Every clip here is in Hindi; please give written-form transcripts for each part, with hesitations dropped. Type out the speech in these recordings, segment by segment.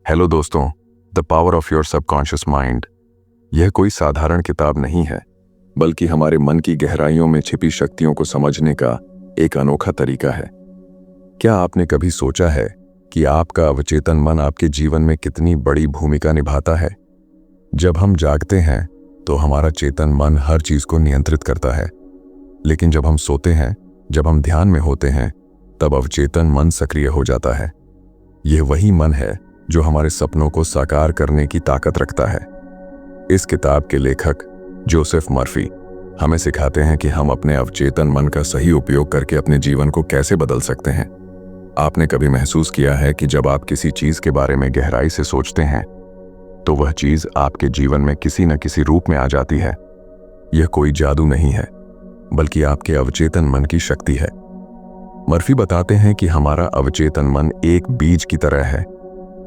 हेलो दोस्तों, the power of your subconscious mind. यह कोई साधारण किताब नहीं है, बल्कि हमारे मन की गहराइयों में छिपी शक्तियों को समझने का एक अनोखा तरीका है। क्या आपने कभी सोचा है कि आपका अवचेतन मन आपके जीवन में कितनी बड़ी भूमिका निभाता है? जब हम जागते हैं तो हमारा चेतन मन हर चीज को नियंत्रित करता है, लेकिन जब हम सोते हैं, जब हम ध्यान में होते हैं, तब अवचेतन मन सक्रिय हो जाता है। यह वही मन है जो हमारे सपनों को साकार करने की ताकत रखता है। इस किताब के लेखक जोसेफ मर्फी हमें सिखाते हैं कि हम अपने अवचेतन मन का सही उपयोग करके अपने जीवन को कैसे बदल सकते हैं। आपने कभी महसूस किया है कि जब आप किसी चीज के बारे में गहराई से सोचते हैं तो वह चीज आपके जीवन में किसी न किसी रूप में आ जाती है? यह कोई जादू नहीं है, बल्कि आपके अवचेतन मन की शक्ति है। मर्फी बताते हैं कि हमारा अवचेतन मन एक बीज की तरह है,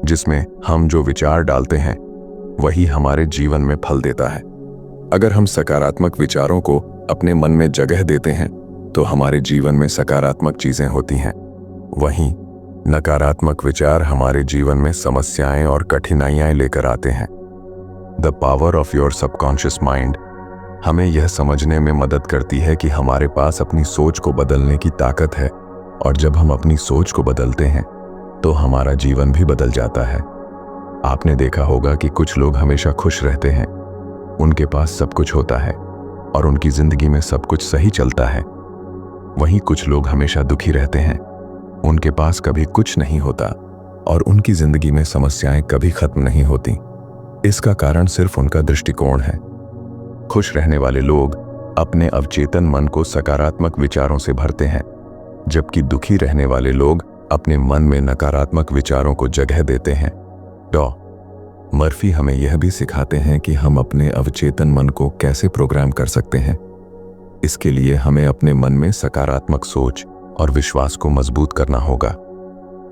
जिसमें हम जो विचार डालते हैं वही हमारे जीवन में फल देता है। अगर हम सकारात्मक विचारों को अपने मन में जगह देते हैं तो हमारे जीवन में सकारात्मक चीजें होती हैं। वहीं नकारात्मक विचार हमारे जीवन में समस्याएं और कठिनाइयां लेकर आते हैं। The power of your subconscious mind हमें यह समझने में मदद करती है कि हमारे पास अपनी सोच को बदलने की ताकत है, और जब हम अपनी सोच को बदलते हैं तो हमारा जीवन भी बदल जाता है। आपने देखा होगा कि कुछ लोग हमेशा खुश रहते हैं, उनके पास सब कुछ होता है और उनकी जिंदगी में सब कुछ सही चलता है। वहीं कुछ लोग हमेशा दुखी रहते हैं, उनके पास कभी कुछ नहीं होता और उनकी जिंदगी में समस्याएं कभी खत्म नहीं होती। इसका कारण सिर्फ उनका दृष्टिकोण है। खुश रहने वाले लोग अपने अवचेतन मन को सकारात्मक विचारों से भरते हैं, जबकि दुखी रहने वाले लोग अपने मन में नकारात्मक विचारों को जगह देते हैं। मर्फी हमें यह भी सिखाते हैं कि हम अपने अवचेतन मन को कैसे प्रोग्राम कर सकते हैं। इसके लिए हमें अपने मन में सकारात्मक सोच और विश्वास को मजबूत करना होगा।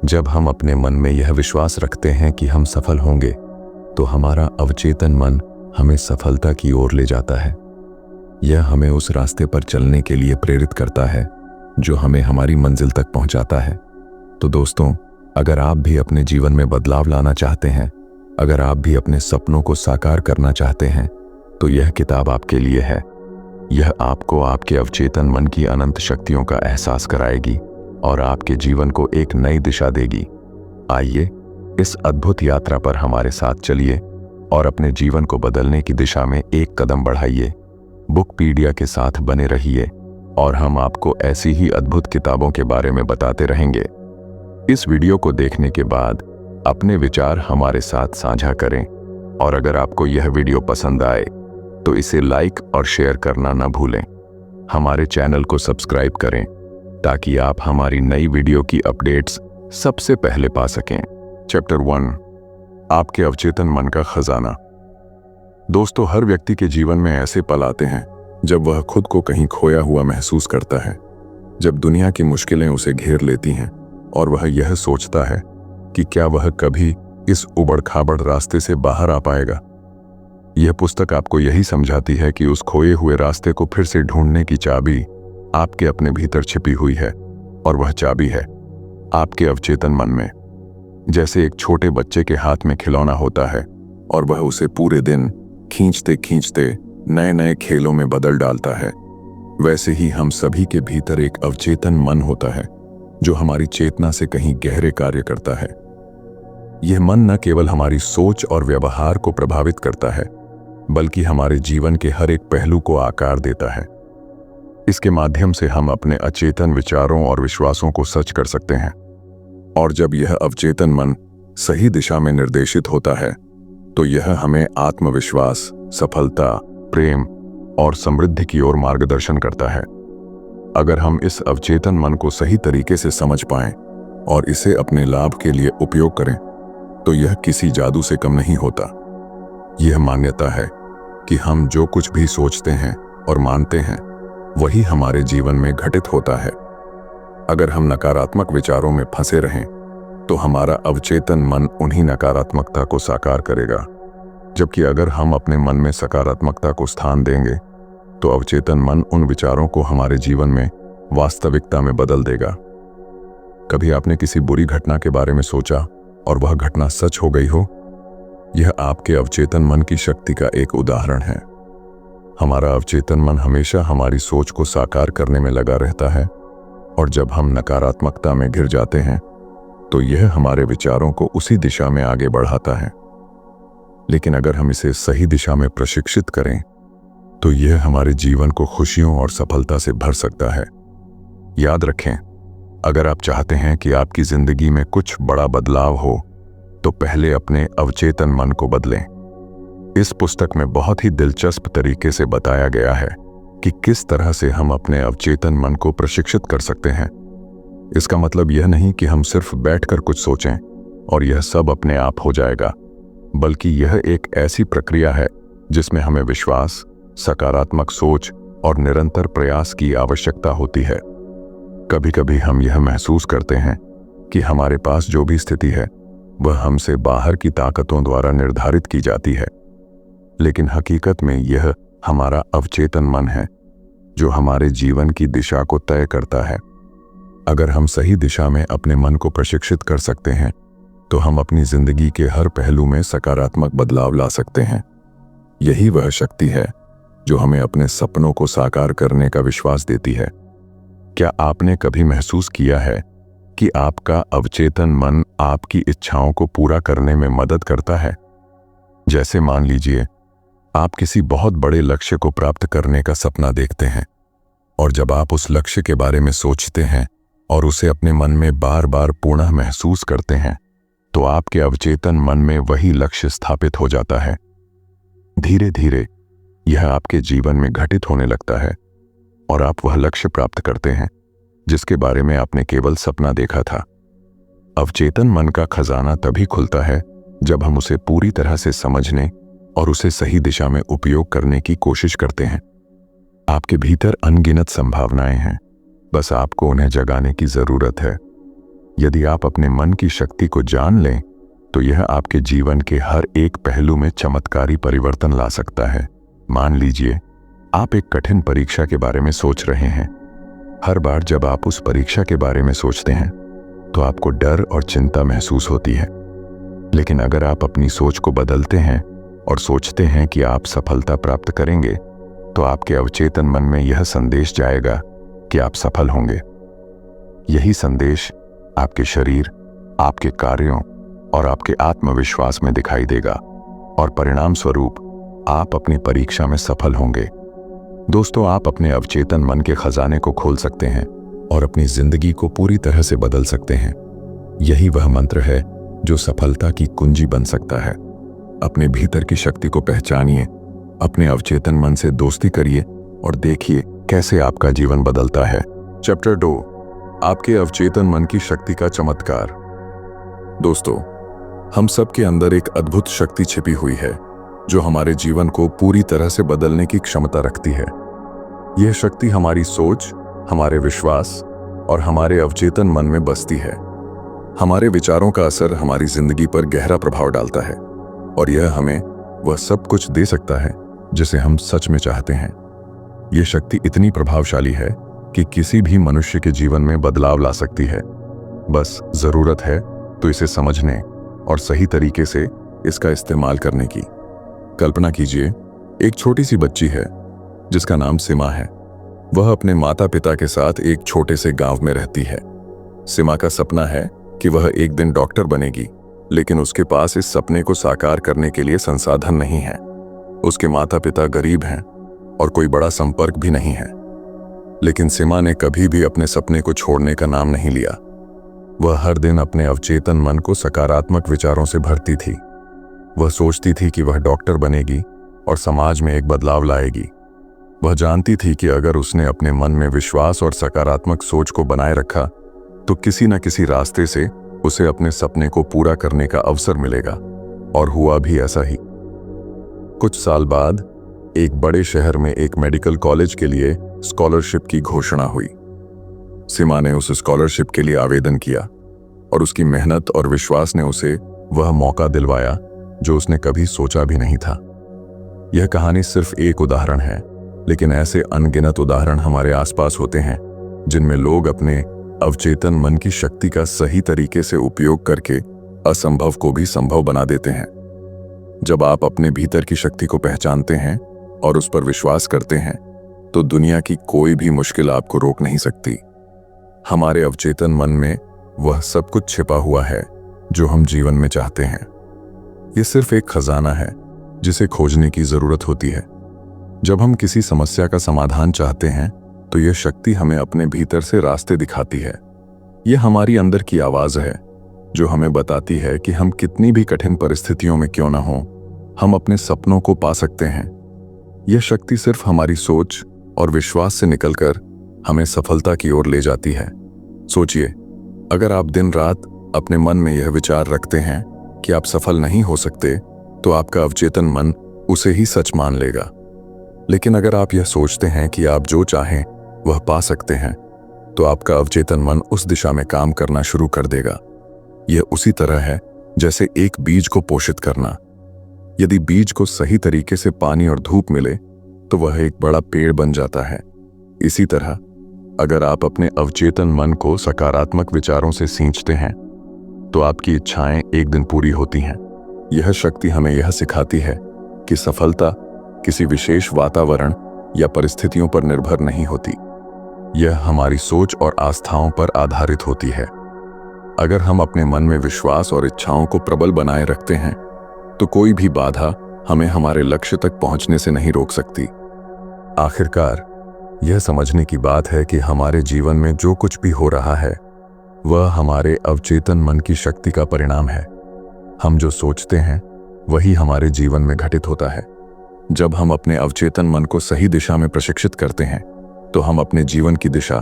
जब हम अपने मन में यह विश्वास रखते हैं कि हम सफल होंगे, तो हमारा अवचेतन मन हमें सफलता की ओर ले जाता है। यह हमें उस रास्ते पर चलने के लिए प्रेरित करता है जो हमें हमारी मंजिल तक पहुंचाता है। तो दोस्तों, अगर आप भी अपने जीवन में बदलाव लाना चाहते हैं, अगर आप भी अपने सपनों को साकार करना चाहते हैं, तो यह किताब आपके लिए है। यह आपको आपके अवचेतन मन की अनंत शक्तियों का एहसास कराएगी और आपके जीवन को एक नई दिशा देगी। आइए इस अद्भुत यात्रा पर हमारे साथ चलिए और अपने जीवन को बदलने की दिशा में एक कदम बढ़ाइए। बुकपीडिया के साथ बने रहिए और हम आपको ऐसी ही अद्भुत किताबों के बारे में बताते रहेंगे। इस वीडियो को देखने के बाद अपने विचार हमारे साथ साझा करें, और अगर आपको यह वीडियो पसंद आए तो इसे लाइक और शेयर करना न भूलें। हमारे चैनल को सब्सक्राइब करें ताकि आप हमारी नई वीडियो की अपडेट्स सबसे पहले पा सकें। चैप्टर 1, आपके अवचेतन मन का खजाना। दोस्तों, हर व्यक्ति के जीवन में ऐसे पल आते हैं जब वह खुद को कहीं खोया हुआ महसूस करता है, जब दुनिया की मुश्किलें उसे घेर लेती हैं और वह यह सोचता है कि क्या वह कभी इस उबड़-खाबड़ रास्ते से बाहर आ पाएगा। यह पुस्तक आपको यही समझाती है कि उस खोए हुए रास्ते को फिर से ढूंढने की चाबी आपके अपने भीतर छिपी हुई है, और वह चाबी है आपके अवचेतन मन में। जैसे एक छोटे बच्चे के हाथ में खिलौना होता है और वह उसे पूरे दिन खींचते खींचते नए नए खेलों में बदल डालता है, वैसे ही हम सभी के भीतर एक अवचेतन मन होता है जो हमारी चेतना से कहीं गहरे कार्य करता है। यह मन न केवल हमारी सोच और व्यवहार को प्रभावित करता है, बल्कि हमारे जीवन के हर एक पहलू को आकार देता है। इसके माध्यम से हम अपने अचेतन विचारों और विश्वासों को सच कर सकते हैं, और जब यह अवचेतन मन सही दिशा में निर्देशित होता है तो यह हमें आत्मविश्वास, सफलता, प्रेम और समृद्धि की ओर मार्गदर्शन करता है। अगर हम इस अवचेतन मन को सही तरीके से समझ पाएं और इसे अपने लाभ के लिए उपयोग करें, तो यह किसी जादू से कम नहीं होता। यह मान्यता है कि हम जो कुछ भी सोचते हैं और मानते हैं, वही हमारे जीवन में घटित होता है। अगर हम नकारात्मक विचारों में फंसे रहें, तो हमारा अवचेतन मन उन्हीं नकारात्मकता को साकार करेगा, जबकि अगर हम अपने मन में सकारात्मकता को स्थान देंगे, तो अवचेतन मन उन विचारों को हमारे जीवन में वास्तविकता में बदल देगा। कभी आपने किसी बुरी घटना के बारे में सोचा और वह घटना सच हो गई हो। यह आपके अवचेतन मन की शक्ति का एक उदाहरण है। हमारा अवचेतन मन हमेशा हमारी सोच को साकार करने में लगा रहता है, और जब हम नकारात्मकता में घिर जाते हैं तो यह हमारे विचारों को उसी दिशा में आगे बढ़ाता है। लेकिन अगर हम इसे सही दिशा में प्रशिक्षित करें तो यह हमारे जीवन को खुशियों और सफलता से भर सकता है। याद रखें, अगर आप चाहते हैं कि आपकी जिंदगी में कुछ बड़ा बदलाव हो तो पहले अपने अवचेतन मन को बदलें। इस पुस्तक में बहुत ही दिलचस्प तरीके से बताया गया है कि किस तरह से हम अपने अवचेतन मन को प्रशिक्षित कर सकते हैं। इसका मतलब यह नहीं कि हम सिर्फ बैठकर कुछ सोचें और यह सब अपने आप हो जाएगा, बल्कि यह एक ऐसी प्रक्रिया है जिसमें हमें विश्वास, सकारात्मक सोच और निरंतर प्रयास की आवश्यकता होती है। कभी कभी हम यह महसूस करते हैं कि हमारे पास जो भी स्थिति है वह हमसे बाहर की ताकतों द्वारा निर्धारित की जाती है, लेकिन हकीकत में यह हमारा अवचेतन मन है जो हमारे जीवन की दिशा को तय करता है। अगर हम सही दिशा में अपने मन को प्रशिक्षित कर सकते हैं तो हम अपनी जिंदगी के हर पहलू में सकारात्मक बदलाव ला सकते हैं। यही वह शक्ति है जो हमें अपने सपनों को साकार करने का विश्वास देती है। क्या आपने कभी महसूस किया है कि आपका अवचेतन मन आपकी इच्छाओं को पूरा करने में मदद करता है? जैसे मान लीजिए आप किसी बहुत बड़े लक्ष्य को प्राप्त करने का सपना देखते हैं, और जब आप उस लक्ष्य के बारे में सोचते हैं और उसे अपने मन में बार बार पुनः महसूस करते हैं तो आपके अवचेतन मन में वही लक्ष्य स्थापित हो जाता है। धीरे धीरे यह आपके जीवन में घटित होने लगता है और आप वह लक्ष्य प्राप्त करते हैं जिसके बारे में आपने केवल सपना देखा था। अवचेतन मन का खजाना तभी खुलता है जब हम उसे पूरी तरह से समझने और उसे सही दिशा में उपयोग करने की कोशिश करते हैं। आपके भीतर अनगिनत संभावनाएं हैं, बस आपको उन्हें जगाने की जरूरत है। यदि आप अपने मन की शक्ति को जान लें तो यह आपके जीवन के हर एक पहलू में चमत्कारी परिवर्तन ला सकता है। मान लीजिए आप एक कठिन परीक्षा के बारे में सोच रहे हैं। हर बार जब आप उस परीक्षा के बारे में सोचते हैं तो आपको डर और चिंता महसूस होती है, लेकिन अगर आप अपनी सोच को बदलते हैं और सोचते हैं कि आप सफलता प्राप्त करेंगे तो आपके अवचेतन मन में यह संदेश जाएगा कि आप सफल होंगे। यही संदेश आपके शरीर, आपके कार्यों और आपके आत्मविश्वास में दिखाई देगा, और परिणाम स्वरूप आप अपनी परीक्षा में सफल होंगे। दोस्तों, आप अपने अवचेतन मन के खजाने को खोल सकते हैं और अपनी जिंदगी को पूरी तरह से बदल सकते हैं। यही वह मंत्र है जो सफलता की कुंजी बन सकता है। अपने भीतर की शक्ति को पहचानिए, अपने अवचेतन मन से दोस्ती करिए और देखिए कैसे आपका जीवन बदलता है। चैप्टर 2, आपके अवचेतन मन की शक्ति का चमत्कार। दोस्तों, हम सब के अंदर एक अद्भुत शक्ति छिपी हुई है जो हमारे जीवन को पूरी तरह से बदलने की क्षमता रखती है। यह शक्ति हमारी सोच, हमारे विश्वास और हमारे अवचेतन मन में बसती है। हमारे विचारों का असर हमारी जिंदगी पर गहरा प्रभाव डालता है और यह हमें वह सब कुछ दे सकता है जिसे हम सच में चाहते हैं। यह शक्ति इतनी प्रभावशाली है कि किसी भी मनुष्य के जीवन में बदलाव ला सकती है। बस जरूरत है तो इसे समझने और सही तरीके से इसका इस्तेमाल करने की। कल्पना कीजिए, एक छोटी सी बच्ची है जिसका नाम सिमा है। वह अपने माता पिता के साथ एक छोटे से गांव में रहती है। सिमा का सपना है कि वह एक दिन डॉक्टर बनेगी, लेकिन उसके पास इस सपने को साकार करने के लिए संसाधन नहीं है। उसके माता पिता गरीब हैं और कोई बड़ा संपर्क भी नहीं है। लेकिन सिमा ने कभी भी अपने सपने को छोड़ने का नाम नहीं लिया। वह हर दिन अपने अवचेतन मन को सकारात्मक विचारों से भरती थी। वह सोचती थी कि वह डॉक्टर बनेगी और समाज में एक बदलाव लाएगी। वह जानती थी कि अगर उसने अपने मन में विश्वास और सकारात्मक सोच को बनाए रखा तो किसी न किसी रास्ते से उसे अपने सपने को पूरा करने का अवसर मिलेगा, और हुआ भी ऐसा ही। कुछ साल बाद एक बड़े शहर में एक मेडिकल कॉलेज के लिए स्कॉलरशिप की घोषणा हुई। सिमा ने उस स्कॉलरशिप के लिए आवेदन किया और उसकी मेहनत और विश्वास ने उसे वह मौका दिलवाया जो उसने कभी सोचा भी नहीं था। यह कहानी सिर्फ एक उदाहरण है, लेकिन ऐसे अनगिनत उदाहरण हमारे आसपास होते हैं जिनमें लोग अपने अवचेतन मन की शक्ति का सही तरीके से उपयोग करके असंभव को भी संभव बना देते हैं। जब आप अपने भीतर की शक्ति को पहचानते हैं और उस पर विश्वास करते हैं तो दुनिया की कोई भी मुश्किल आपको रोक नहीं सकती। हमारे अवचेतन मन में वह सब कुछ छिपा हुआ है जो हम जीवन में चाहते हैं। यह सिर्फ एक खजाना है जिसे खोजने की जरूरत होती है। जब हम किसी समस्या का समाधान चाहते हैं तो यह शक्ति हमें अपने भीतर से रास्ते दिखाती है। यह हमारी अंदर की आवाज है जो हमें बताती है कि हम कितनी भी कठिन परिस्थितियों में क्यों न हों, हम अपने सपनों को पा सकते हैं। यह शक्ति सिर्फ हमारी सोच और विश्वास से निकलकर हमें सफलता की ओर ले जाती है। सोचिए, अगर आप दिन रात अपने मन में यह विचार रखते हैं कि आप सफल नहीं हो सकते तो आपका अवचेतन मन उसे ही सच मान लेगा। लेकिन अगर आप यह सोचते हैं कि आप जो चाहें वह पा सकते हैं तो आपका अवचेतन मन उस दिशा में काम करना शुरू कर देगा। यह उसी तरह है जैसे एक बीज को पोषित करना। यदि बीज को सही तरीके से पानी और धूप मिले तो वह एक बड़ा पेड़ बन जाता है। इसी तरह अगर आप अपने अवचेतन मन को सकारात्मक विचारों से सींचते हैं तो आपकी इच्छाएं एक दिन पूरी होती हैं। यह शक्ति हमें यह सिखाती है कि सफलता किसी विशेष वातावरण या परिस्थितियों पर निर्भर नहीं होती। यह हमारी सोच और आस्थाओं पर आधारित होती है। अगर हम अपने मन में विश्वास और इच्छाओं को प्रबल बनाए रखते हैं तो कोई भी बाधा हमें हमारे लक्ष्य तक पहुंचने से नहीं रोक सकती। आखिरकार यह समझने की बात है कि हमारे जीवन में जो कुछ भी हो रहा है वह हमारे अवचेतन मन की शक्ति का परिणाम है। हम जो सोचते हैं वही हमारे जीवन में घटित होता है। जब हम अपने अवचेतन मन को सही दिशा में प्रशिक्षित करते हैं तो हम अपने जीवन की दिशा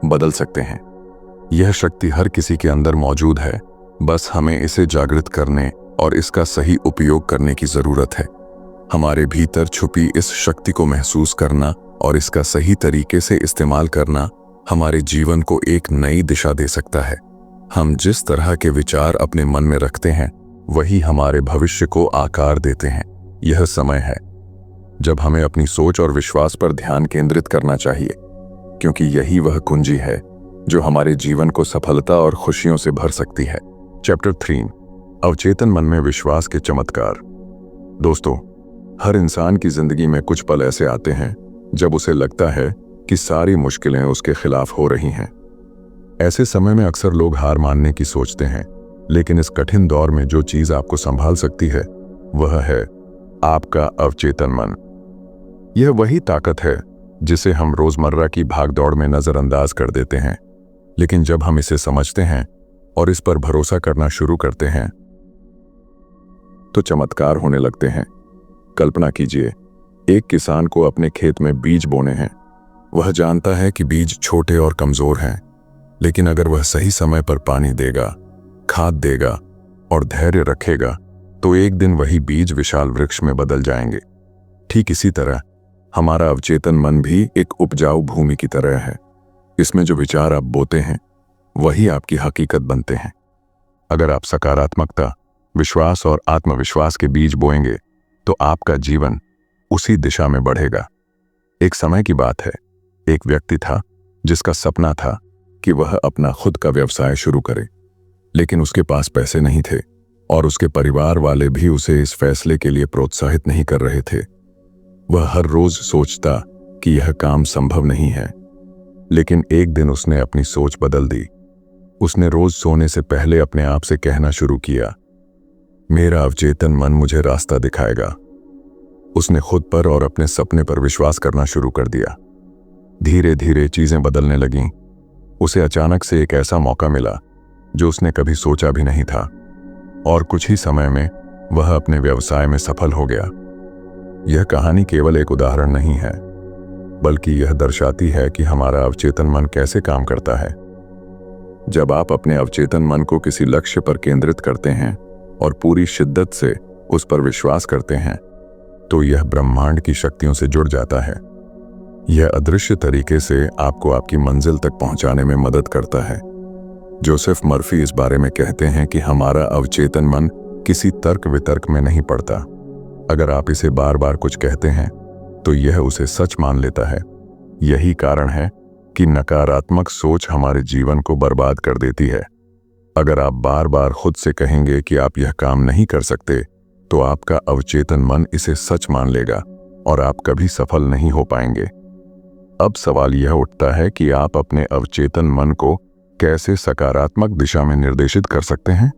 बदल सकते हैं। यह शक्ति हर किसी के अंदर मौजूद है, बस हमें इसे जागृत करने और इसका सही उपयोग करने की जरूरत है। हमारे भीतर छुपी इस शक्ति को महसूस करना और इसका सही तरीके से इस्तेमाल करना हमारे जीवन को एक नई दिशा दे सकता है। हम जिस तरह के विचार अपने मन में रखते हैं वही हमारे भविष्य को आकार देते हैं। यह समय है जब हमें अपनी सोच और विश्वास पर ध्यान केंद्रित करना चाहिए, क्योंकि यही वह कुंजी है जो हमारे जीवन को सफलता और खुशियों से भर सकती है। चैप्टर 3, अवचेतन मन में विश्वास के चमत्कार। दोस्तों, हर इंसान की जिंदगी में कुछ पल ऐसे आते हैं जब उसे लगता है कि सारी मुश्किलें उसके खिलाफ हो रही हैं। ऐसे समय में अक्सर लोग हार मानने की सोचते हैं, लेकिन इस कठिन दौर में जो चीज आपको संभाल सकती है वह है आपका अवचेतन मन। यह वही ताकत है जिसे हम रोजमर्रा की भागदौड़ में नजरअंदाज कर देते हैं, लेकिन जब हम इसे समझते हैं और इस पर भरोसा करना शुरू करते हैं तो चमत्कार होने लगते हैं। कल्पना कीजिए, एक किसान को अपने खेत में बीज बोने हैं। वह जानता है कि बीज छोटे और कमजोर हैं, लेकिन अगर वह सही समय पर पानी देगा, खाद देगा और धैर्य रखेगा तो एक दिन वही बीज विशाल वृक्ष में बदल जाएंगे। ठीक इसी तरह हमारा अवचेतन मन भी एक उपजाऊ भूमि की तरह है। इसमें जो विचार आप बोते हैं वही आपकी हकीकत बनते हैं। अगर आप सकारात्मकता, विश्वास और आत्मविश्वास के बीज बोएंगे तो आपका जीवन उसी दिशा में बढ़ेगा। एक समय की बात है, एक व्यक्ति था जिसका सपना था कि वह अपना खुद का व्यवसाय शुरू करे, लेकिन उसके पास पैसे नहीं थे और उसके परिवार वाले भी उसे इस फैसले के लिए प्रोत्साहित नहीं कर रहे थे। वह हर रोज सोचता कि यह काम संभव नहीं है, लेकिन एक दिन उसने अपनी सोच बदल दी। उसने रोज सोने से पहले अपने आप से कहना शुरू किया, मेरा अवचेतन मन मुझे रास्ता दिखाएगा। उसने खुद पर और अपने सपने पर विश्वास करना शुरू कर दिया। धीरे धीरे चीजें बदलने लगीं। उसे अचानक से एक ऐसा मौका मिला जो उसने कभी सोचा भी नहीं था, और कुछ ही समय में वह अपने व्यवसाय में सफल हो गया। यह कहानी केवल एक उदाहरण नहीं है, बल्कि यह दर्शाती है कि हमारा अवचेतन मन कैसे काम करता है। जब आप अपने अवचेतन मन को किसी लक्ष्य पर केंद्रित करते हैं और पूरी शिद्दत से उस पर विश्वास करते हैं तो यह ब्रह्मांड की शक्तियों से जुड़ जाता है। यह अदृश्य तरीके से आपको आपकी मंजिल तक पहुंचाने में मदद करता है। जोसेफ मर्फी इस बारे में कहते हैं कि हमारा अवचेतन मन किसी तर्क वितर्क में नहीं पड़ता। अगर आप इसे बार बार कुछ कहते हैं तो यह उसे सच मान लेता है। यही कारण है कि नकारात्मक सोच हमारे जीवन को बर्बाद कर देती है। अगर आप बार बार खुद से कहेंगे कि आप यह काम नहीं कर सकते, तो आपका अवचेतन मन इसे सच मान लेगा और आप कभी सफल नहीं हो पाएंगे। अब सवाल यह उठता है कि आप अपने अवचेतन मन को कैसे सकारात्मक दिशा में निर्देशित कर सकते हैं।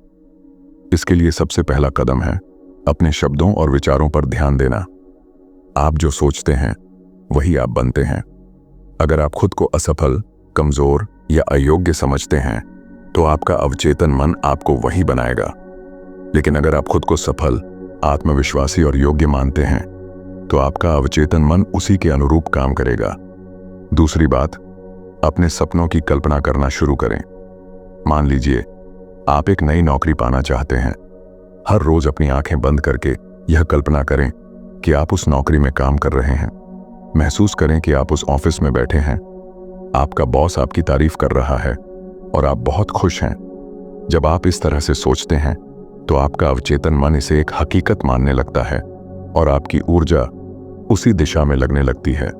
इसके लिए सबसे पहला कदम है अपने शब्दों और विचारों पर ध्यान देना। आप जो सोचते हैं वही आप बनते हैं। अगर आप खुद को असफल, कमजोर या अयोग्य समझते हैं, तो आपका अवचेतन मन आपको वही बनाएगा। लेकिन अगर आप खुद को सफल, आत्मविश्वासी और योग्य मानते हैं, तो आपका अवचेतन मन उसी के अनुरूप काम करेगा। दूसरी बात, अपने सपनों की कल्पना करना शुरू करें। मान लीजिए आप एक नई नौकरी पाना चाहते हैं। हर रोज अपनी आंखें बंद करके यह कल्पना करें कि आप उस नौकरी में काम कर रहे हैं। महसूस करें कि आप उस ऑफिस में बैठे हैं, आपका बॉस आपकी तारीफ कर रहा है और आप बहुत खुश हैं। जब आप इस तरह से सोचते हैं, तो आपका अवचेतन मन इसे एक हकीकत मानने लगता है और आपकी ऊर्जा उसी दिशा में लगने लगती है।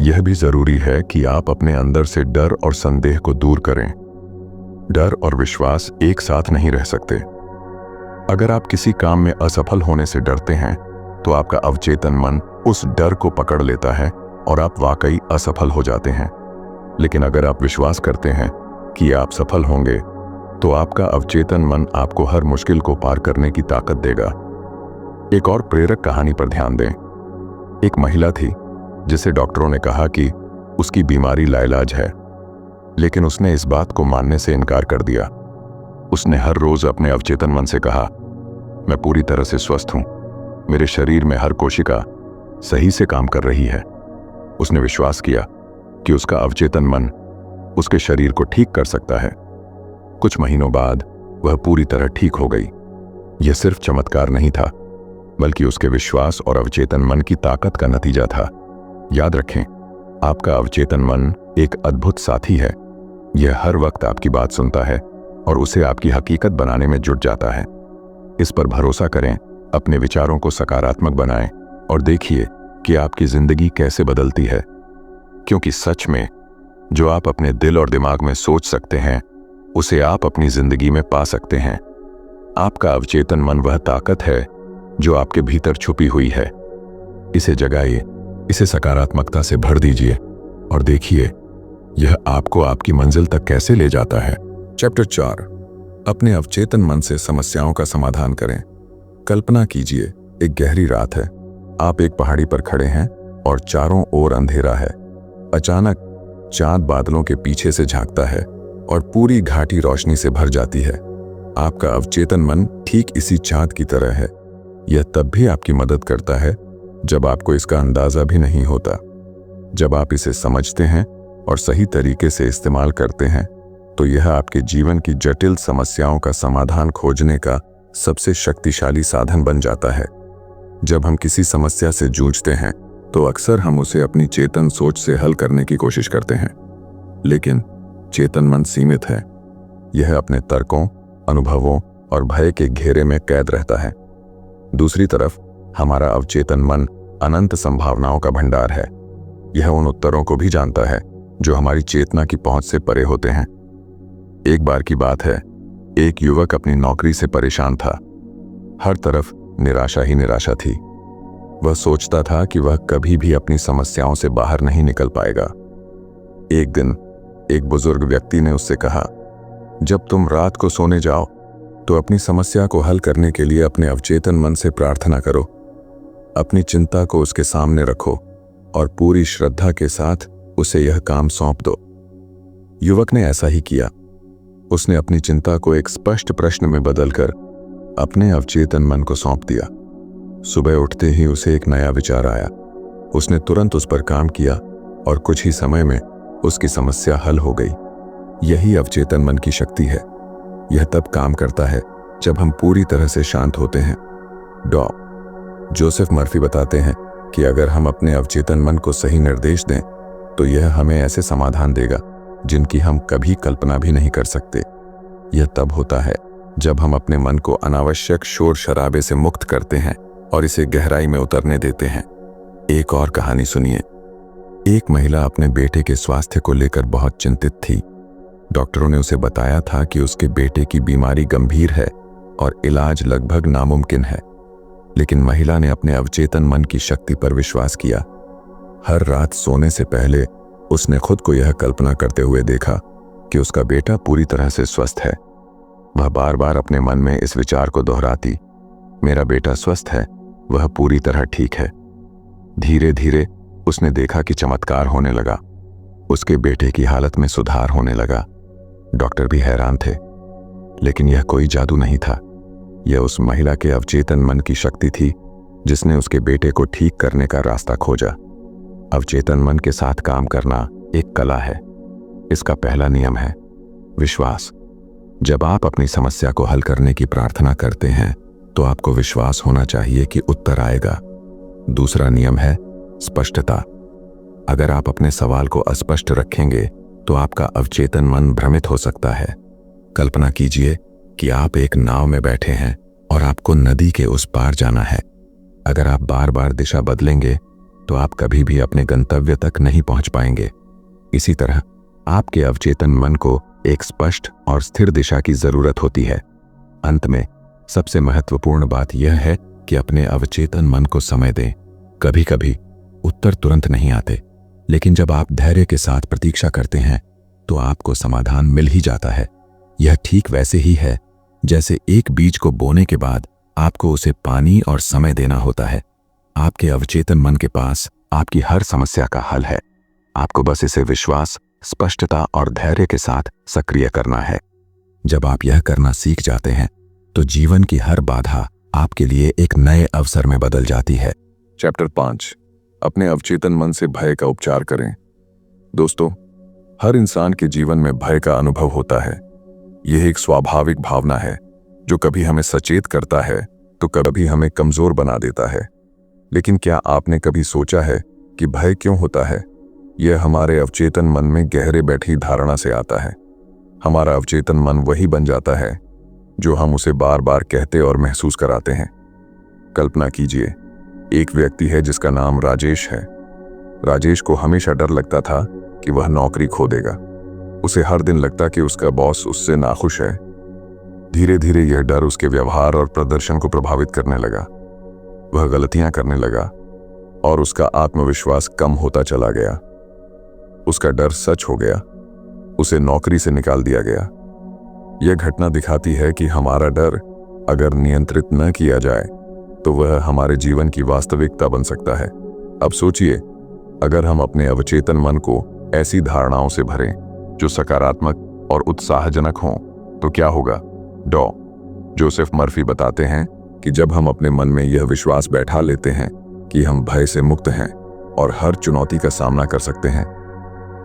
यह भी जरूरी है कि आप अपने अंदर से डर और संदेह को दूर करें। डर और विश्वास एक साथ नहीं रह सकते। अगर आप किसी काम में असफल होने से डरते हैं, तो आपका अवचेतन मन उस डर को पकड़ लेता है और आप वाकई असफल हो जाते हैं। लेकिन अगर आप विश्वास करते हैं कि आप सफल होंगे, तो आपका अवचेतन मन आपको हर मुश्किल को पार करने की ताकत देगा। एक और प्रेरक कहानी पर ध्यान दें। एक महिला थी जिसे डॉक्टरों ने कहा कि उसकी बीमारी लाइलाज है, लेकिन उसने इस बात को मानने से इनकार कर दिया। उसने हर रोज अपने अवचेतन मन से कहा, मैं पूरी तरह से स्वस्थ हूं, मेरे शरीर में हर कोशिका सही से काम कर रही है। उसने विश्वास किया कि उसका अवचेतन मन उसके शरीर को ठीक कर सकता है। कुछ महीनों बाद वह पूरी तरह ठीक हो गई। यह सिर्फ चमत्कार नहीं था, बल्कि उसके विश्वास और अवचेतन मन की ताकत का नतीजा था। याद रखें, आपका अवचेतन मन एक अद्भुत साथी है। यह हर वक्त आपकी बात सुनता है और उसे आपकी हकीकत बनाने में जुट जाता है। इस पर भरोसा करें, अपने विचारों को सकारात्मक बनाएं और देखिए कि आपकी जिंदगी कैसे बदलती है। क्योंकि सच में जो आप अपने दिल और दिमाग में सोच सकते हैं, उसे आप अपनी जिंदगी में पा सकते हैं। आपका अवचेतन मन वह ताकत है जो आपके भीतर छुपी हुई है। इसे जगाइए, इसे सकारात्मकता से भर दीजिए और देखिए यह आपको आपकी मंजिल तक कैसे ले जाता है। चैप्टर 4, अपने अवचेतन मन से समस्याओं का समाधान करें। कल्पना कीजिए, एक गहरी रात है। आप एक पहाड़ी पर खड़े हैं और चारों ओर अंधेरा है। अचानक चांद बादलों के पीछे से झांकता है और पूरी घाटी रोशनी से भर जाती है। आपका अवचेतन मन ठीक इसी चांद की तरह है। यह तब भी आपकी मदद करता है जब आपको इसका अंदाजा भी नहीं होता। जब आप इसे समझते हैं और सही तरीके से इस्तेमाल करते हैं, तो यह आपके जीवन की जटिल समस्याओं का समाधान खोजने का सबसे शक्तिशाली साधन बन जाता है। जब हम किसी समस्या से जूझते हैं, तो अक्सर हम उसे अपनी चेतन सोच से हल करने की कोशिश करते हैं। लेकिन चेतन मन सीमित है। यह अपने तर्कों, अनुभवों और भय के घेरे में कैद रहता है। दूसरी तरफ हमारा अवचेतन मन अनंत संभावनाओं का भंडार है। यह उन उत्तरों को भी जानता है जो हमारी चेतना की पहुंच से परे होते हैं। एक बार की बात है, एक युवक अपनी नौकरी से परेशान था। हर तरफ निराशा ही निराशा थी। वह सोचता था कि वह कभी भी अपनी समस्याओं से बाहर नहीं निकल पाएगा। एक दिन एक बुजुर्ग व्यक्ति ने उससे कहा, जब तुम रात को सोने जाओ, तो अपनी समस्या को हल करने के लिए अपने अवचेतन मन से प्रार्थना करो। अपनी चिंता को उसके सामने रखो और पूरी श्रद्धा के साथ उसे यह काम सौंप दो। युवक ने ऐसा ही किया। उसने अपनी चिंता को एक स्पष्ट प्रश्न में बदलकर अपने अवचेतन मन को सौंप दिया। सुबह उठते ही उसे एक नया विचार आया। उसने तुरंत उस पर काम किया और कुछ ही समय में उसकी समस्या हल हो गई। यही अवचेतन मन की शक्ति है। यह तब काम करता है जब हम पूरी तरह से शांत होते हैं। डॉ. जोसेफ मर्फी बताते हैं कि अगर हम अपने अवचेतन मन को सही निर्देश दें, तो यह हमें ऐसे समाधान देगा जिनकी हम कभी कल्पना भी नहीं कर सकते। यह तब होता है जब हम अपने मन को अनावश्यक शोर शराबे से मुक्त करते हैं और इसे गहराई में उतरने देते हैं। एक और कहानी सुनिए। एक महिला अपने बेटे के स्वास्थ्य को लेकर बहुत चिंतित थी। डॉक्टरों ने उसे बताया था कि उसके बेटे की बीमारी गंभीर है और इलाज लगभग नामुमकिन है, लेकिन महिला ने अपने अवचेतन मन की शक्ति पर विश्वास किया। हर रात सोने से पहले उसने खुद को यह कल्पना करते हुए देखा कि उसका बेटा पूरी तरह से स्वस्थ है। वह बार बार अपने मन में इस विचार को दोहराती, मेरा बेटा स्वस्थ है, वह पूरी तरह ठीक है। धीरे धीरे उसने देखा कि चमत्कार होने लगा। उसके बेटे की हालत में सुधार होने लगा। डॉक्टर भी हैरान थे, लेकिन यह कोई जादू नहीं था। यह उस महिला के अवचेतन मन की शक्ति थी जिसने उसके बेटे को ठीक करने का रास्ता खोजा। अवचेतन मन के साथ काम करना एक कला है। इसका पहला नियम है विश्वास। जब आप अपनी समस्या को हल करने की प्रार्थना करते हैं तो आपको विश्वास होना चाहिए कि उत्तर आएगा। दूसरा नियम है स्पष्टता। अगर आप अपने सवाल को अस्पष्ट रखेंगे तो आपका अवचेतन मन भ्रमित हो सकता है। कल्पना कीजिए कि आप एक नाव में बैठे हैं और आपको नदी के उस पार जाना है। अगर आप बार बार दिशा बदलेंगे तो आप कभी भी अपने गंतव्य तक नहीं पहुंच पाएंगे। इसी तरह आपके अवचेतन मन को एक स्पष्ट और स्थिर दिशा की जरूरत होती है। अंत में सबसे महत्वपूर्ण बात यह है कि अपने अवचेतन मन को समय दें। कभी कभी उत्तर तुरंत नहीं आते, लेकिन जब आप धैर्य के साथ प्रतीक्षा करते हैं तो आपको समाधान मिल ही जाता है। यह ठीक वैसे ही है जैसे एक बीज को बोने के बाद आपको उसे पानी और समय देना होता है। आपके अवचेतन मन के पास आपकी हर समस्या का हल है। आपको बस इसे विश्वास, स्पष्टता और धैर्य के साथ सक्रिय करना है। जब आप यह करना सीख जाते हैं तो जीवन की हर बाधा आपके लिए एक नए अवसर में बदल जाती है। चैप्टर 5, अपने अवचेतन मन से भय का उपचार करें। दोस्तों, हर इंसान के जीवन में भय का अनुभव होता है। यह एक स्वाभाविक भावना है जो कभी हमें सचेत करता है तो कभी हमें कमजोर बना देता है। लेकिन क्या आपने कभी सोचा है कि भय क्यों होता है? यह हमारे अवचेतन मन में गहरे बैठी धारणा से आता है। हमारा अवचेतन मन वही बन जाता है जो हम उसे बार बार कहते और महसूस कराते हैं। कल्पना कीजिए, एक व्यक्ति है जिसका नाम राजेश है। राजेश को हमेशा डर लगता था कि वह नौकरी खो देगा। उसे हर दिन लगता कि उसका बॉस उससे नाखुश है। धीरे धीरे यह डर उसके व्यवहार और प्रदर्शन को प्रभावित करने लगा। वह गलतियां करने लगा और उसका आत्मविश्वास कम होता चला गया। उसका डर सच हो गया। उसे नौकरी से निकाल दिया गया। यह घटना दिखाती है कि हमारा डर अगर नियंत्रित न किया जाए तो वह हमारे जीवन की वास्तविकता बन सकता है। अब सोचिए, अगर हम अपने अवचेतन मन को ऐसी धारणाओं से भरें जो सकारात्मक और उत्साहजनक हों तो क्या होगा? डॉ. जोसेफ मर्फी बताते हैं कि जब हम अपने मन में यह विश्वास बैठा लेते हैं कि हम भय से मुक्त हैं और हर चुनौती का सामना कर सकते हैं,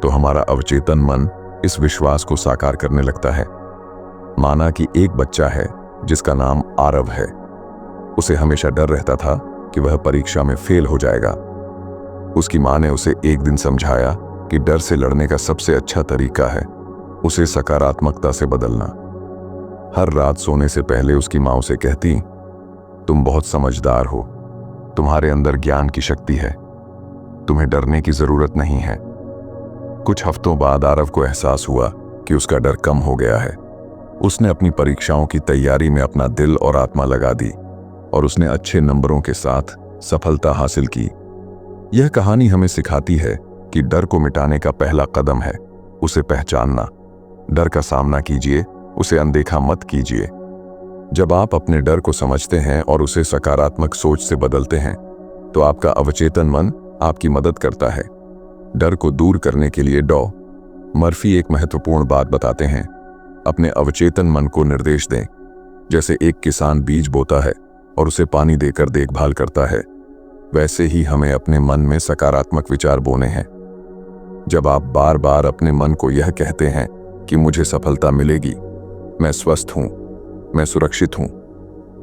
तो हमारा अवचेतन मन इस विश्वास को साकार करने लगता है। माना कि एक बच्चा है जिसका नाम आरव है। उसे हमेशा डर रहता था कि वह परीक्षा में फेल हो जाएगा। उसकी मां ने उसे एक दिन समझाया कि डर से लड़ने का सबसे अच्छा तरीका है उसे सकारात्मकता से बदलना। हर रात सोने से पहले उसकी मां उसे कहती, तुम बहुत समझदार हो, तुम्हारे अंदर ज्ञान की शक्ति है, तुम्हें डरने की जरूरत नहीं है। कुछ हफ्तों बाद आरव को एहसास हुआ कि उसका डर कम हो गया है। उसने अपनी परीक्षाओं की तैयारी में अपना दिल और आत्मा लगा दी और उसने अच्छे नंबरों के साथ सफलता हासिल की। यह कहानी हमें सिखाती है कि डर को मिटाने का पहला कदम है उसे पहचानना। डर का सामना कीजिए, उसे अनदेखा मत कीजिए। जब आप अपने डर को समझते हैं और उसे सकारात्मक सोच से बदलते हैं तो आपका अवचेतन मन आपकी मदद करता है। डर को दूर करने के लिए डॉ. मर्फी एक महत्वपूर्ण बात बताते हैं। अपने अवचेतन मन को निर्देश दें। जैसे एक किसान बीज बोता है और उसे पानी देकर देखभाल करता है, वैसे ही हमें अपने मन में सकारात्मक विचार बोने हैं। जब आप बार बार अपने मन को यह कहते हैं कि मुझे सफलता मिलेगी, मैं स्वस्थ हूं, मैं सुरक्षित हूं,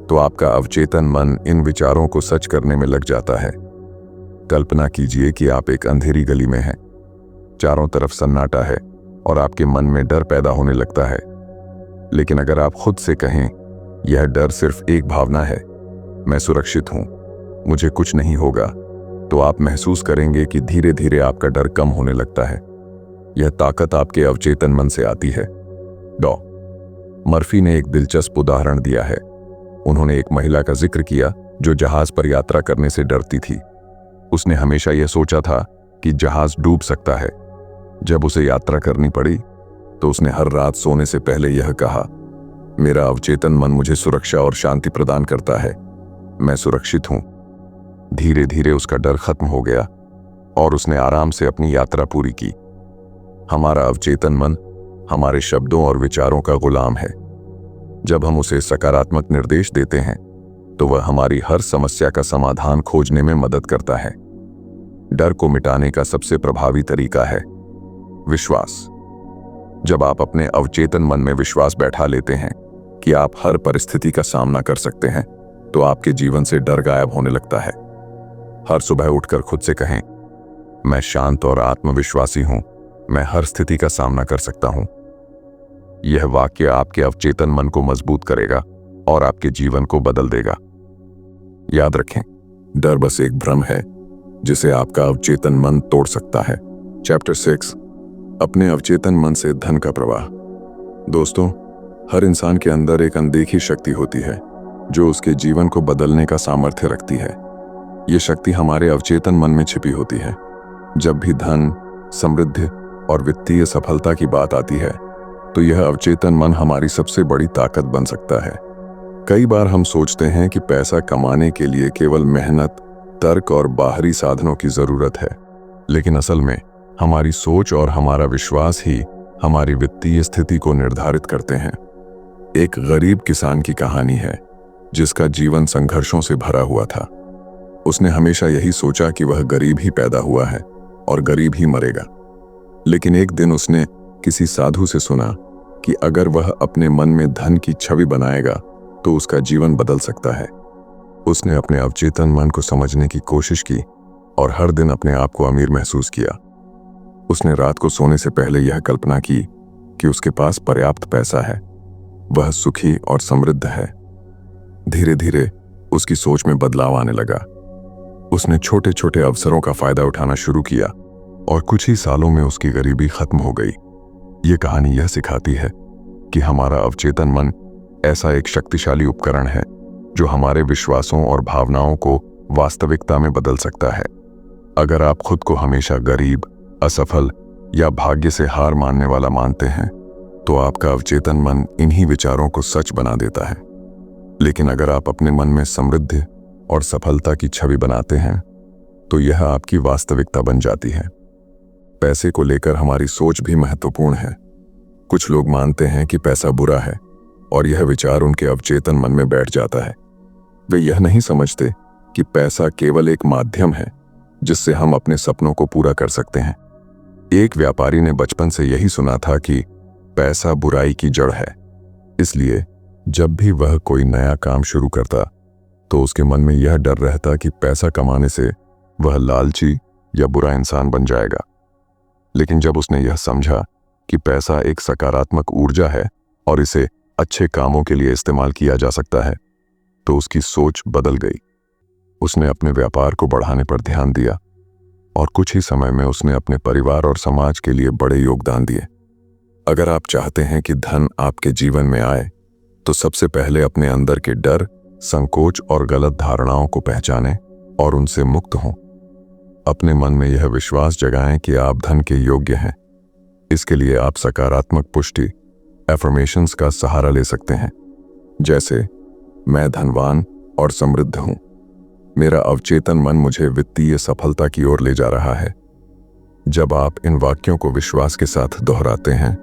तो आपका अवचेतन मन इन विचारों को सच करने में लग जाता है। कल्पना कीजिए कि आप एक अंधेरी गली में हैं। चारों तरफ सन्नाटा है और आपके मन में डर पैदा होने लगता है। लेकिन अगर आप खुद से कहें, यह डर सिर्फ एक भावना है, मैं सुरक्षित हूं, मुझे कुछ नहीं होगा, तो आप महसूस करेंगे कि धीरे धीरे आपका डर कम होने लगता है। यह ताकत आपके अवचेतन मन से आती है। डॉ मर्फी ने एक दिलचस्प उदाहरण दिया है। उन्होंने एक महिला का जिक्र किया जो जहाज पर यात्रा करने से डरती थी। उसने हमेशा यह सोचा था कि जहाज डूब सकता है। जब उसे यात्रा करनी पड़ी तो उसने हर रात सोने से पहले यह कहा, मेरा अवचेतन मन मुझे सुरक्षा और शांति प्रदान करता है, मैं सुरक्षित हूं। धीरे धीरे उसका डर खत्म हो गया और उसने आराम से अपनी यात्रा पूरी की। हमारा अवचेतन मन हमारे शब्दों और विचारों का गुलाम है। जब हम उसे सकारात्मक निर्देश देते हैं तो वह हमारी हर समस्या का समाधान खोजने में मदद करता है। डर को मिटाने का सबसे प्रभावी तरीका है विश्वास। जब आप अपने अवचेतन मन में विश्वास बैठा लेते हैं कि आप हर परिस्थिति का सामना कर सकते हैं, तो आपके जीवन से डर गायब होने लगता है। हर सुबह उठकर खुद से कहें, मैं शांत और आत्मविश्वासी हूं, मैं हर स्थिति का सामना कर सकता हूं। यह वाक्य आपके अवचेतन मन को मजबूत करेगा और आपके जीवन को बदल देगा। याद रखें, डर बस एक भ्रम है जिसे आपका अवचेतन मन तोड़ सकता है। चैप्टर 6, अपने अवचेतन मन से धन का प्रवाह। दोस्तों, हर इंसान के अंदर एक अनदेखी शक्ति होती है जो उसके जीवन को बदलने का सामर्थ्य रखती है। ये शक्ति हमारे अवचेतन मन में छिपी होती है। जब भी धन, समृद्धि और वित्तीय सफलता की बात आती है तो यह अवचेतन मन हमारी सबसे बड़ी ताकत बन सकता है। कई बार हम सोचते हैं कि पैसा कमाने के लिए केवल मेहनत, तर्क और बाहरी साधनों की जरूरत है, लेकिन असल में हमारी सोच और हमारा विश्वास ही हमारी वित्तीय स्थिति को निर्धारित करते हैं। एक गरीब किसान की कहानी है जिसका जीवन संघर्षों से भरा हुआ था। उसने हमेशा यही सोचा कि वह गरीब ही पैदा हुआ है और गरीब ही मरेगा। लेकिन एक दिन उसने किसी साधु से सुना कि अगर वह अपने मन में धन की छवि बनाएगा तो उसका जीवन बदल सकता है। उसने अपने अवचेतन मन को समझने की कोशिश की और हर दिन अपने आप को अमीर महसूस किया। उसने रात को सोने से पहले यह कल्पना की कि उसके पास पर्याप्त पैसा है, वह सुखी और समृद्ध है। धीरे धीरे उसकी सोच में बदलाव आने लगा। उसने छोटे छोटे अवसरों का फायदा उठाना शुरू किया और कुछ ही सालों में उसकी गरीबी खत्म हो गई। ये कहानी यह सिखाती है कि हमारा अवचेतन मन ऐसा एक शक्तिशाली उपकरण है जो हमारे विश्वासों और भावनाओं को वास्तविकता में बदल सकता है। अगर आप खुद को हमेशा गरीब, असफल या भाग्य से हार मानने वाला मानते हैं तो आपका अवचेतन मन इन्हीं विचारों को सच बना देता है। लेकिन अगर आप अपने मन में समृद्धि और सफलता की छवि बनाते हैं तो यह आपकी वास्तविकता बन जाती है। पैसे को लेकर हमारी सोच भी महत्वपूर्ण है। कुछ लोग मानते हैं कि पैसा बुरा है और यह विचार उनके अवचेतन मन में बैठ जाता है। वे यह नहीं समझते कि पैसा केवल एक माध्यम है जिससे हम अपने सपनों को पूरा कर सकते हैं। एक व्यापारी ने बचपन से यही सुना था कि पैसा बुराई की जड़ है। इसलिए जब भी वह कोई नया काम शुरू करता तो उसके मन में यह डर रहता कि पैसा कमाने से वह लालची या बुरा इंसान बन जाएगा। लेकिन जब उसने यह समझा कि पैसा एक सकारात्मक ऊर्जा है और इसे अच्छे कामों के लिए इस्तेमाल किया जा सकता है, तो उसकी सोच बदल गई। उसने अपने व्यापार को बढ़ाने पर ध्यान दिया और कुछ ही समय में उसने अपने परिवार और समाज के लिए बड़े योगदान दिए। अगर आप चाहते हैं कि धन आपके जीवन में आए तो सबसे पहले अपने अंदर के डर, संकोच और गलत धारणाओं को पहचानें और उनसे मुक्त हों। अपने मन में यह विश्वास जगाएं कि आप धन के योग्य हैं। इसके लिए आप सकारात्मक पुष्टि, एफर्मेशंस का सहारा ले सकते हैं, जैसे मैं धनवान और समृद्ध हूं, मेरा अवचेतन मन मुझे वित्तीय सफलता की ओर ले जा रहा है। जब आप इन वाक्यों को विश्वास के साथ दोहराते हैं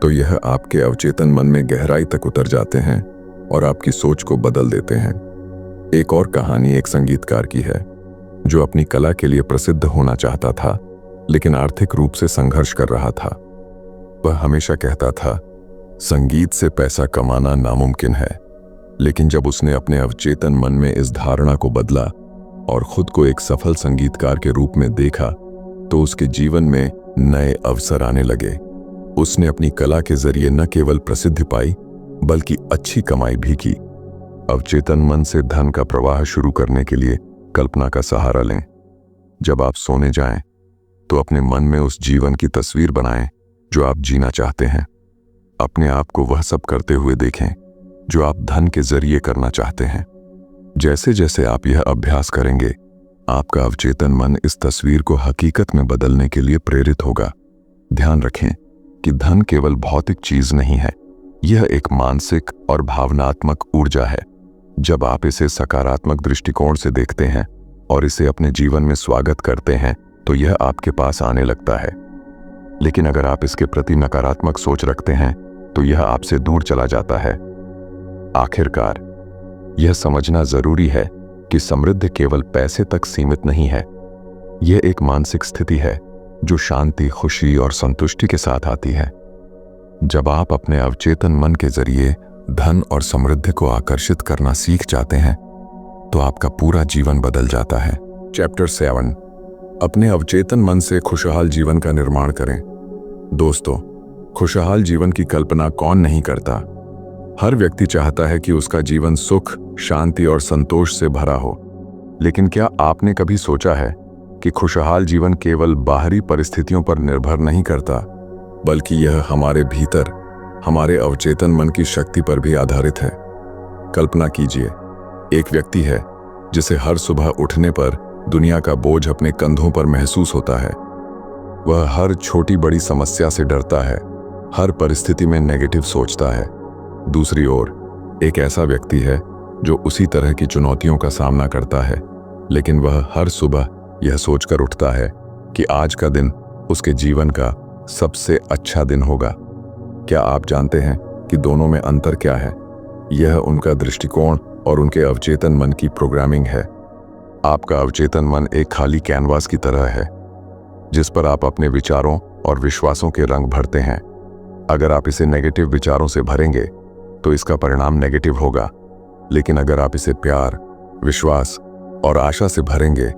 तो यह आपके अवचेतन मन में गहराई तक उतर जाते हैं और आपकी सोच को बदल देते हैं। एक और कहानी एक संगीतकार की है जो अपनी कला के लिए प्रसिद्ध होना चाहता था, लेकिन आर्थिक रूप से संघर्ष कर रहा था। वह हमेशा कहता था, संगीत से पैसा कमाना नामुमकिन है। लेकिन जब उसने अपने अवचेतन मन में इस धारणा को बदला और खुद को एक सफल संगीतकार के रूप में देखा तो उसके जीवन में नए अवसर आने लगे। उसने अपनी कला के जरिए न केवल प्रसिद्धि पाई बल्कि अच्छी कमाई भी की। अवचेतन मन से धन का प्रवाह शुरू करने के लिए कल्पना का सहारा लें। जब आप सोने जाएं तो अपने मन में उस जीवन की तस्वीर बनाएं जो आप जीना चाहते हैं। अपने आप को वह सब करते हुए देखें जो आप धन के जरिए करना चाहते हैं। जैसे जैसे आप यह अभ्यास करेंगे, आपका अवचेतन मन इस तस्वीर को हकीकत में बदलने के लिए प्रेरित होगा। ध्यान रखें कि धन केवल भौतिक चीज नहीं है, यह एक मानसिक और भावनात्मक ऊर्जा है। जब आप इसे सकारात्मक दृष्टिकोण से देखते हैं और इसे अपने जीवन में स्वागत करते हैं, तो यह आपके पास आने लगता है। लेकिन अगर आप इसके प्रति नकारात्मक सोच रखते हैं, तो यह आपसे दूर चला जाता है। आखिरकार, यह समझना जरूरी है कि समृद्धि केवल पैसे तक सीमित नहीं है। यह एक मानसिक स्थिति है जो शांति, खुशी और संतुष्टि के साथ आती है। जब आप अपने अवचेतन मन के जरिए धन और समृद्धि को आकर्षित करना सीख जाते हैं, तो आपका पूरा जीवन बदल जाता है। चैप्टर 7, अपने अवचेतन मन से खुशहाल जीवन का निर्माण करें। दोस्तों, खुशहाल जीवन की कल्पना कौन नहीं करता? हर व्यक्ति चाहता है कि उसका जीवन सुख, शांति और संतोष से भरा हो। लेकिन क्या आपने कभी सोचा है कि खुशहाल जीवन केवल बाहरी परिस्थितियों पर निर्भर नहीं करता, बल्कि यह हमारे भीतर, हमारे अवचेतन मन की शक्ति पर भी आधारित है। कल्पना कीजिए, एक व्यक्ति है जिसे हर सुबह उठने पर दुनिया का बोझ अपने कंधों पर महसूस होता है। वह हर छोटी बड़ी समस्या से डरता है, हर परिस्थिति में नेगेटिव सोचता है। दूसरी ओर, एक ऐसा व्यक्ति है जो उसी तरह की चुनौतियों का सामना करता है, लेकिन वह हर सुबह यह सोचकर उठता है कि आज का दिन उसके जीवन का सबसे अच्छा दिन होगा। क्या आप जानते हैं कि दोनों में अंतर क्या है? यह उनका दृष्टिकोण और उनके अवचेतन मन की प्रोग्रामिंग है। आपका अवचेतन मन एक खाली कैनवास की तरह है, जिस पर आप अपने विचारों और विश्वासों के रंग भरते हैं। अगर आप इसे नेगेटिव विचारों से भरेंगे, तो इसका परिणाम नेगेटिव होगा। लेकिन अगर आप इसे प्यार, विश्वास और आशा से भरेंगे,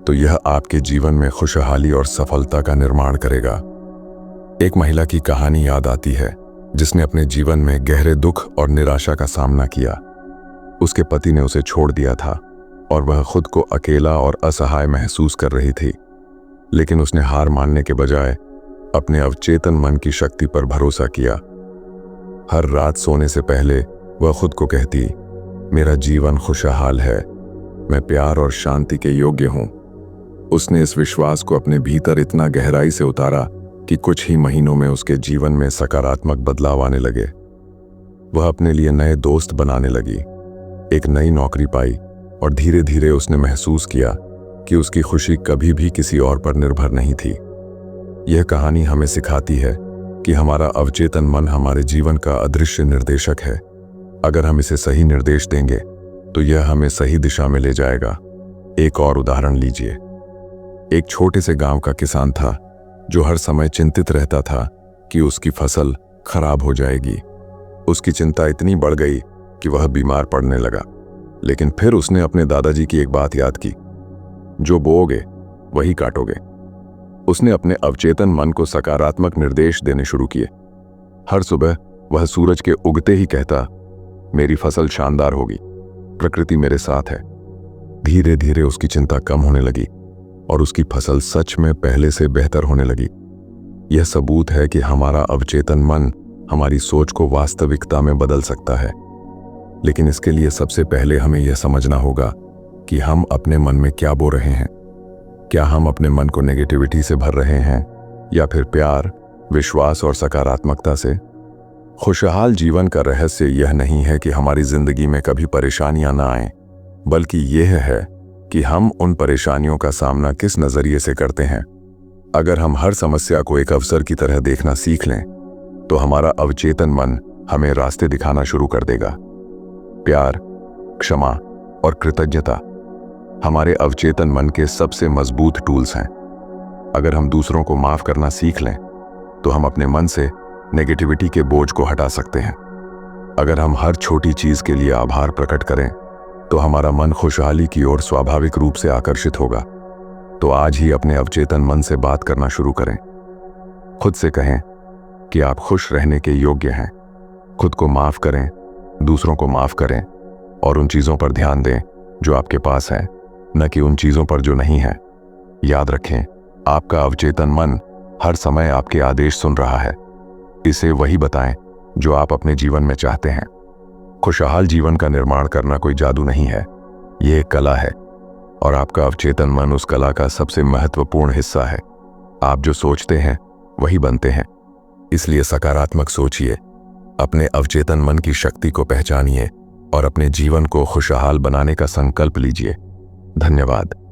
तो यह आपके जीवन में खुशहाली और सफलता का निर्माण करेगा। एक महिला की कहानी याद आती है जिसने अपने जीवन में गहरे दुख और निराशा का सामना किया। उसके पति ने उसे छोड़ दिया था और वह खुद को अकेला और असहाय महसूस कर रही थी। लेकिन उसने हार मानने के बजाय अपने अवचेतन मन की शक्ति पर भरोसा किया। हर रात सोने से पहले वह खुद को कहती, मेरा जीवन खुशहाल है, मैं प्यार और शांति के योग्य हूं। उसने इस विश्वास को अपने भीतर इतना गहराई से उतारा कि कुछ ही महीनों में उसके जीवन में सकारात्मक बदलाव आने लगे। वह अपने लिए नए दोस्त बनाने लगी, एक नई नौकरी पाई और धीरे धीरे उसने महसूस किया कि उसकी खुशी कभी भी किसी और पर निर्भर नहीं थी। यह कहानी हमें सिखाती है कि हमारा अवचेतन मन हमारे जीवन का अदृश्य निर्देशक है। अगर हम इसे सही निर्देश देंगे, तो यह हमें सही दिशा में ले जाएगा। एक और उदाहरण लीजिए। एक छोटे से गांव का किसान था जो हर समय चिंतित रहता था कि उसकी फसल खराब हो जाएगी। उसकी चिंता इतनी बढ़ गई कि वह बीमार पड़ने लगा। लेकिन फिर उसने अपने दादाजी की एक बात याद की, जो बोओगे वही काटोगे। उसने अपने अवचेतन मन को सकारात्मक निर्देश देने शुरू किए। हर सुबह वह सूरज के उगते ही कहता, मेरी फसल शानदार होगी, प्रकृति मेरे साथ है। धीरे धीरे उसकी चिंता कम होने लगी और उसकी फसल सच में पहले से बेहतर होने लगी। यह सबूत है कि हमारा अवचेतन मन हमारी सोच को वास्तविकता में बदल सकता है। लेकिन इसके लिए सबसे पहले हमें यह समझना होगा कि हम अपने मन में क्या बो रहे हैं। क्या हम अपने मन को नेगेटिविटी से भर रहे हैं या फिर प्यार, विश्वास और सकारात्मकता से? खुशहाल जीवन का रहस्य यह नहीं है कि हमारी जिंदगी में कभी परेशानियां ना आएं, बल्कि यह है कि हम उन परेशानियों का सामना किस नजरिए से करते हैं। अगर हम हर समस्या को एक अवसर की तरह देखना सीख लें, तो हमारा अवचेतन मन हमें रास्ते दिखाना शुरू कर देगा। प्यार, क्षमा और कृतज्ञता हमारे अवचेतन मन के सबसे मजबूत टूल्स हैं। अगर हम दूसरों को माफ करना सीख लें, तो हम अपने मन से नेगेटिविटी के बोझ को हटा सकते हैं। अगर हम हर छोटी चीज के लिए आभार प्रकट करें, तो हमारा मन खुशहाली की ओर स्वाभाविक रूप से आकर्षित होगा। तो आज ही अपने अवचेतन मन से बात करना शुरू करें। खुद से कहें कि आप खुश रहने के योग्य हैं। खुद को माफ करें, दूसरों को माफ करें और उन चीजों पर ध्यान दें जो आपके पास हैं, न कि उन चीजों पर जो नहीं है। याद रखें आपका अवचेतन मन हर समय आपके आदेश सुन रहा है। इसे वही बताएं जो आप अपने जीवन में चाहते हैं। खुशहाल जीवन का निर्माण करना कोई जादू नहीं है, ये एक कला है और आपका अवचेतन मन उस कला का सबसे महत्वपूर्ण हिस्सा है। आप जो सोचते हैं वही बनते हैं। इसलिए सकारात्मक सोचिए, अपने अवचेतन मन की शक्ति को पहचानिए और अपने जीवन को खुशहाल बनाने का संकल्प लीजिए। धन्यवाद।